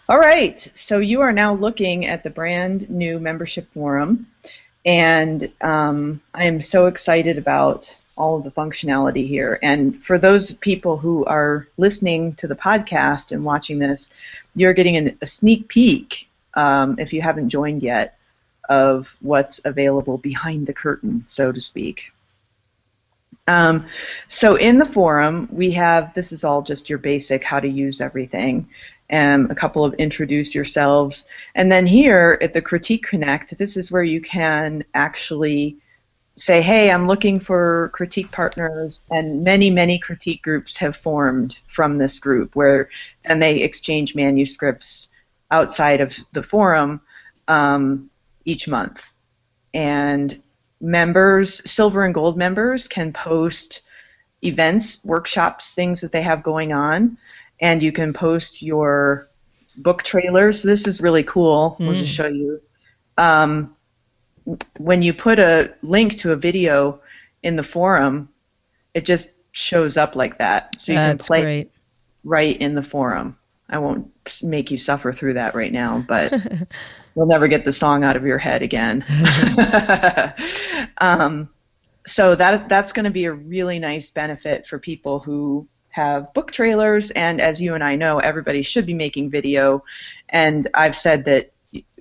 All right, so you are now looking at the brand new membership forum, and I am so excited about all of the functionality here. And for those people who are listening to the podcast and watching this, you're getting a sneak peek, if you haven't joined yet, of what's available behind the curtain, so to speak. So in the forum, we have, this is all just your basic how to use everything, and a couple of introduce yourselves. And then here at the Critique Connect, this is where you can actually say, hey, I'm looking for critique partners, and many, many critique groups have formed from this group where then they exchange manuscripts outside of the forum each month. And members, silver and gold members, can post events, workshops, things that they have going on, and you can post your book trailers. This is really cool. We'll just show you. When you put a link to a video in the forum, it just shows up like that. So you can play it right in the forum. I won't make you suffer through that right now, but you'll never get the song out of your head again. So that's going to be a really nice benefit for people who have book trailers, and as you and I know, everybody should be making video, and I've said that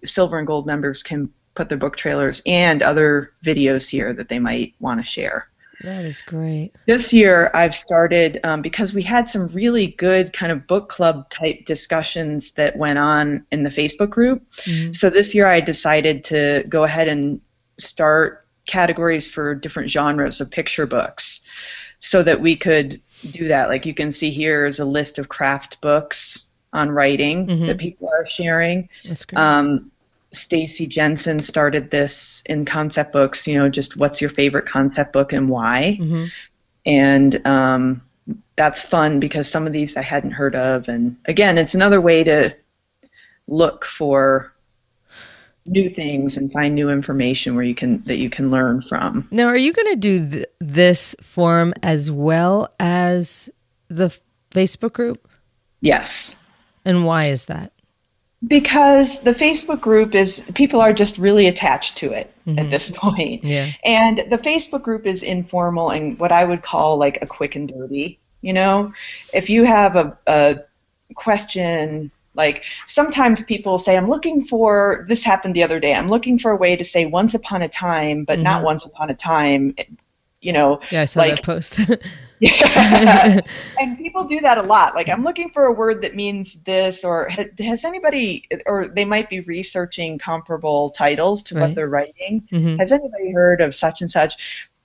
silver and gold members can put their book trailers and other videos here that they might want to share. That is great. This year I've started, because we had some really good kind of book club type discussions that went on in the Facebook group. So this year I decided to go ahead and start categories for different genres of picture books so that we could do that. Like you can see here is a list of craft books on writing that people are sharing. That's great. Stacy Jensen started this in concept books, just what's your favorite concept book and why. And that's fun because some of these I hadn't heard of. And again, it's another way to look for new things and find new information where you can learn from. Now, are you going to do this forum as well as the Facebook group? Yes. And why is that? Because the Facebook group people are just really attached to it at this point. Yeah. And the Facebook group is informal and what I would call like a quick and dirty. If you have a question, like sometimes people say, I'm looking for, this happened the other day, I'm looking for a way to say once upon a time, but not once upon a time, Yeah, I saw that post. Yeah. And people do that a lot. Like, I'm looking for a word that means this, or has anybody, or they might be researching comparable titles to what they're writing. Has anybody heard of such and such?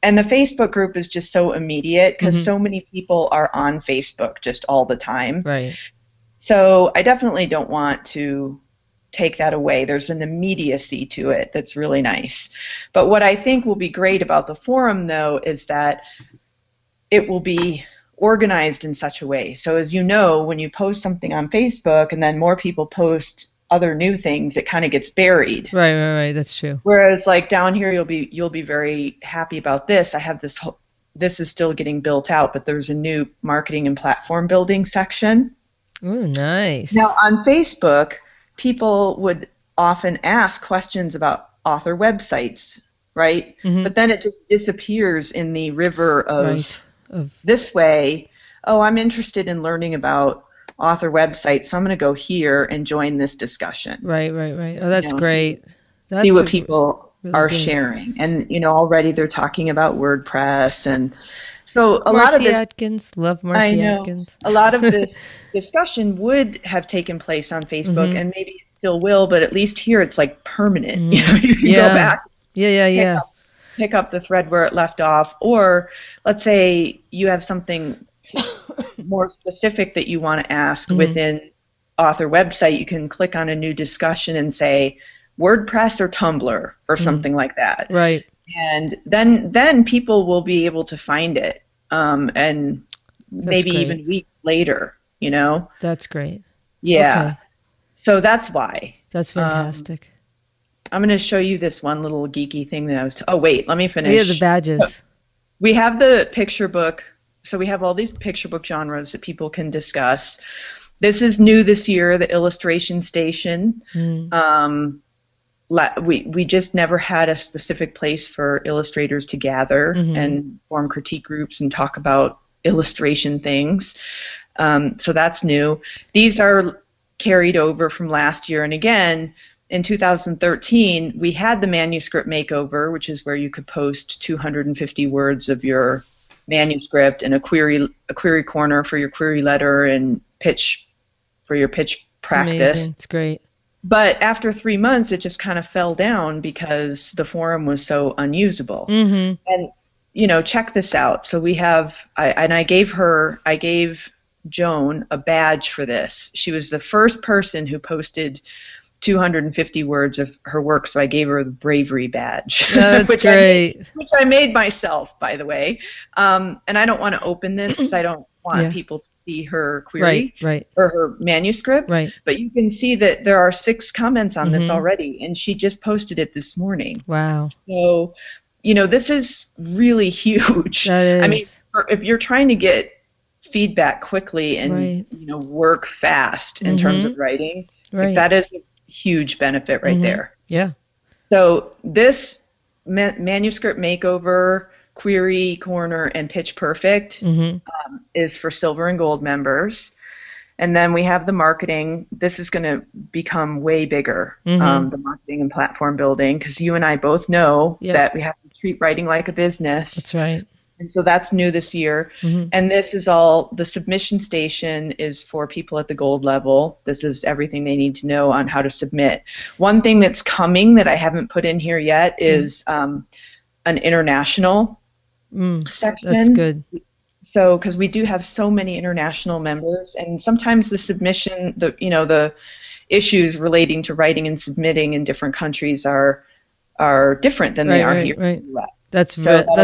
And the Facebook group is just so immediate because so many people are on Facebook just all the time. Right. So I definitely don't want to take that away. There's an immediacy to it that's really nice. But what I think will be great about the forum, though, is that it will be organized in such a way. So as you know, when you post something on Facebook and then more people post other new things, it kind of gets buried. Right. That's true. Whereas like down here, you'll be very happy about this. I have this is still getting built out, but there's a new marketing and platform building section. Oh, nice. Now on Facebook, people would often ask questions about author websites, right? But then it just disappears in the river of this way. Oh, I'm interested in learning about author websites, so I'm going to go here and join this discussion. Right. Oh, that's great. See what people really are good. Sharing. And, already they're talking about WordPress. And so Marcy Atkins, love Marcy Atkins. A lot of this discussion would have taken place on Facebook, and maybe it still will, but at least here it's like permanent. You can go back. Yeah. Pick up the thread where it left off. Or let's say you have something more specific that you want to ask within author website. You can click on a new discussion and say WordPress or Tumblr or something like that. Right. And then people will be able to find it, and maybe even weeks later, That's great. Yeah. Okay. So that's why. That's fantastic. I'm going to show you this one little geeky thing that I was... oh, wait, let me finish. Yeah, the badges. So we have the picture book. So we have all these picture book genres that people can discuss. This is new this year, the illustration station. We just never had a specific place for illustrators to gather and form critique groups and talk about illustration things. So that's new. These are carried over from last year. And again, in 2013, we had the manuscript makeover, which is where you could post 250 words of your manuscript and a query corner for your query letter and pitch for your pitch practice. It's amazing. It's great. But after 3 months, it just kind of fell down because the forum was so unusable. And, check this out. So we have, I gave Joan a badge for this. She was the first person who posted 250 words of her work, so I gave her the bravery badge. Oh, that's great. Which I made myself, by the way. And I don't want to open this because I don't want people to see her query or her manuscript. Right. But you can see that there are 6 comments on this already, and she just posted it this morning. Wow. So, this is really huge. That is. I mean, if you're trying to get feedback quickly and work fast in terms of writing, like, that is a huge benefit right there. Yeah. So this manuscript makeover, query corner, and pitch perfect is for silver and gold members. And then we have the marketing. This is going to become way bigger, the marketing and platform building, because you and I both know that we have to treat writing like a business. That's right. And so that's new this year. And this is all, the submission station is for people at the gold level. This is everything they need to know on how to submit. One thing that's coming that I haven't put in here yet is an international section. That's good. So, because we do have so many international members, and sometimes the submission, the issues relating to writing and submitting in different countries are different than they are here in the US. That's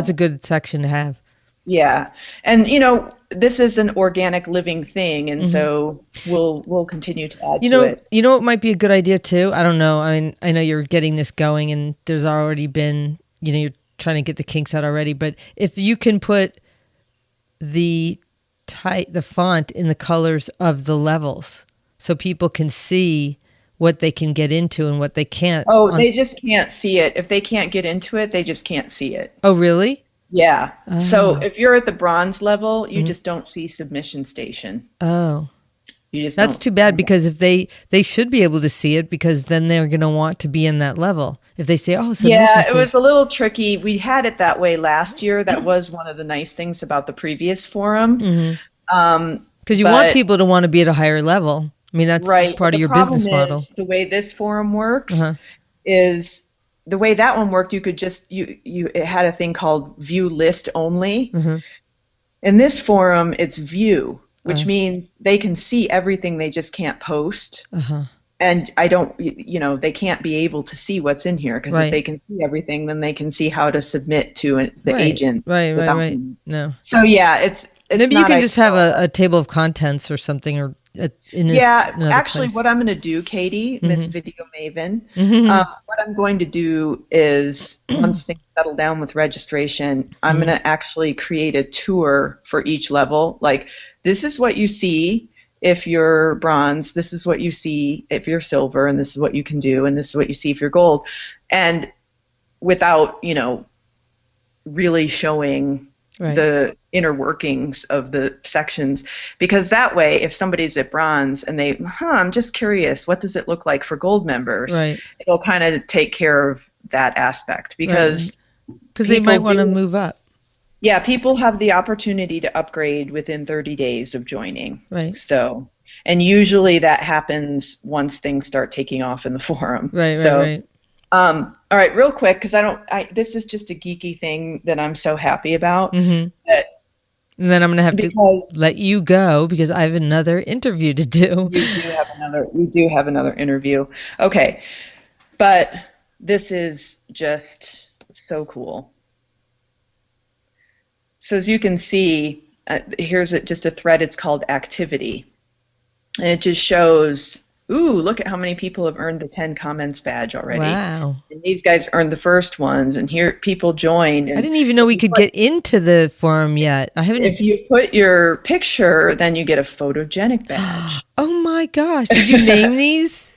a good section to have. Yeah. And, this is an organic living thing, and so we'll continue to add to it. You know what might be a good idea too? I don't know. I mean, I know you're getting this going, and there's already been, you're trying to get the kinks out already, but if you can put the font in the colors of the levels so people can see what they can get into and what they can't. Oh, they just can't see it. If they can't get into it, they just can't see it. Oh, really? Yeah. Oh. So if you're at the bronze level, you just don't see submission station. Oh. That's too bad, because if they should be able to see it, because then they're going to want to be in that level. If they say, oh, submission station. It was a little tricky. We had it that way last year. That was one of the nice things about the previous forum. Because you want people to want to be at a higher level. I mean, that's part of your business model. The way this forum works is, the way that one worked, you could just, it had a thing called view list only. In this forum, it's view, which means they can see everything, they just can't post. And they can't be able to see what's in here, because if they can see everything, then they can see how to submit to the agent. Right. No. So it's maybe you can just have a table of contents or something, or actually, what I'm going to do, Katie, Miss Video Maven, what I'm going to do is, once things settle down with registration, I'm going to actually create a tour for each level. Like, this is what you see if you're bronze, this is what you see if you're silver, and this is what you can do, and this is what you see if you're gold. And without, really showing the inner workings of the sections, because that way, if somebody's at bronze and I'm just curious, what does it look like for gold members? It'll kind of take care of that aspect, because they might want to move up. Yeah, people have the opportunity to upgrade within 30 days of joining. So, and usually that happens once things start taking off in the forum. All right, real quick, because this is just a geeky thing that I'm so happy about. And then I'm going to have to let you go, because I have another interview to do. We do have another interview. Okay, but this is just so cool. So as you can see, here's just a thread. It's called activity. And it just shows ooh, look at how many people have earned the 10 comments badge already. Wow. And these guys earned the first ones, and here people joined. I And didn't even know we could get into the forum yet. I haven't. if you put your picture, then you get a photogenic badge. Oh my gosh. Did you name these?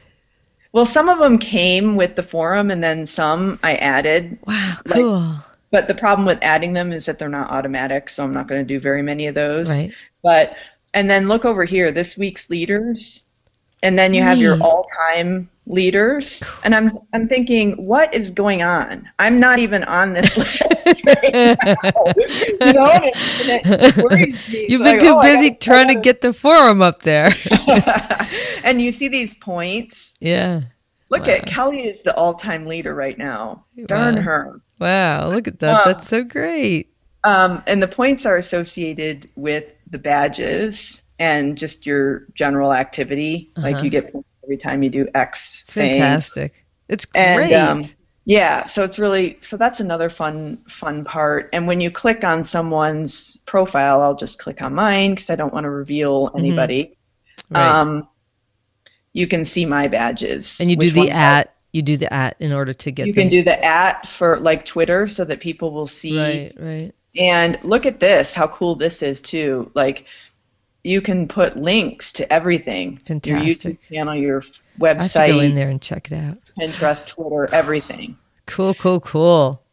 Well, some of them came with the forum, and then some I added. Wow, cool. But the problem with adding them is that they're not automatic, so I'm not going to do very many of those. Right. And then look over here, this week's leaders, and then you have your all-time leaders. And I'm thinking, what is going on? I'm not even on this list right now. You know, and it worries me. You've been too busy trying to get the forum up there. And you see these points. Yeah. Look at Kelly is the all-time leader right now. Darn her. Wow, look at that. That's so great. And the points are associated with the badges and just your general activity. Like you get points every time you do X thing. Fantastic. It's great. And, yeah, so that's another fun part. And when you click on someone's profile, I'll just click on mine because I don't want to reveal anybody. Right. You can see my badges. And you do the @ you do the @ in order to get you can do the @ for like Twitter so that people will see. Right. And look at this, how cool this is too. Like you can put links to everything. Fantastic. Your YouTube channel, your website. I have to go in there and check it out. Pinterest, Twitter, everything. Cool.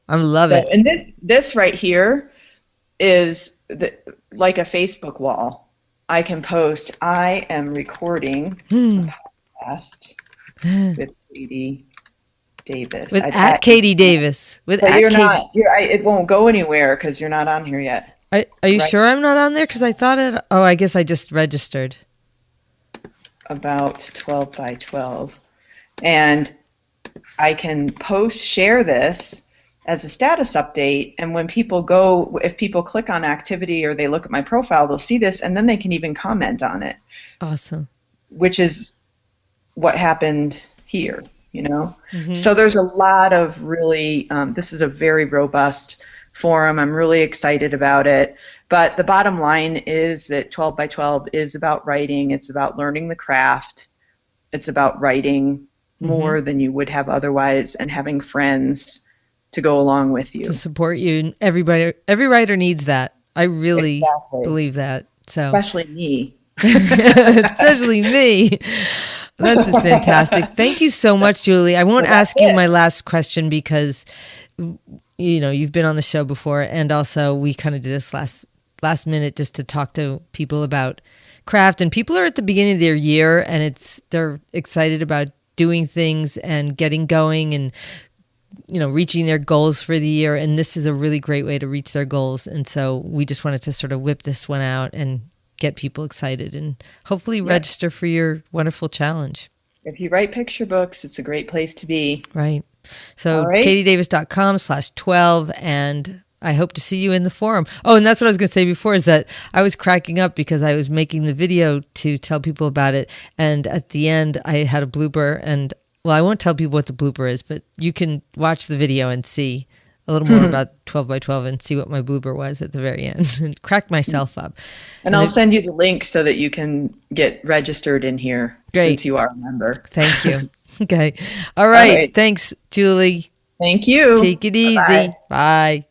I love it. And this right here is like a Facebook wall. I can post, I am recording a podcast with Katie Davis. With @ Katie Davis. With but @ Katie. it won't go anywhere because you're not on here yet. Are you sure I'm not on there? Because I thought it. Oh, I guess I just registered. About 12 by 12. And I can share this as a status update. And when if people click on activity or they look at my profile, they'll see this and then they can even comment on it. Awesome. Which is what happened here, you know? So there's a lot of really, this is a very robust forum. I'm really excited about it. But the bottom line is that 12 by 12 is about writing. It's about learning the craft. It's about writing more than you would have otherwise and having friends to go along with you. To support you. Every writer needs that. I really believe that. So especially me. Especially me. That's just fantastic. Thank you so much, Julie. I won't ask you my last question because you've been on the show before, and also we kind of did this last minute just to talk to people about craft, and people are at the beginning of their year and they're excited about doing things and getting going and reaching their goals for the year, and this is a really great way to reach their goals. And so we just wanted to sort of whip this one out and get people excited and hopefully register for your wonderful challenge. If you write picture books, it's a great place to be. Right. So katiedavis.com/12, and I hope to see you in the forum. Oh, and that's what I was going to say before, is that I was cracking up because I was making the video to tell people about it, and at the end I had a blooper, and well, I won't tell people what the blooper is, but you can watch the video and see a little more about 12 by 12 and see what my blooper was at the very end and crack myself up. And I'll send you the link so that you can get registered in here. Great. Since you are a member. Thank you. Okay. All right. Thanks, Julie. Thank you. Take it easy. Bye-bye. Bye.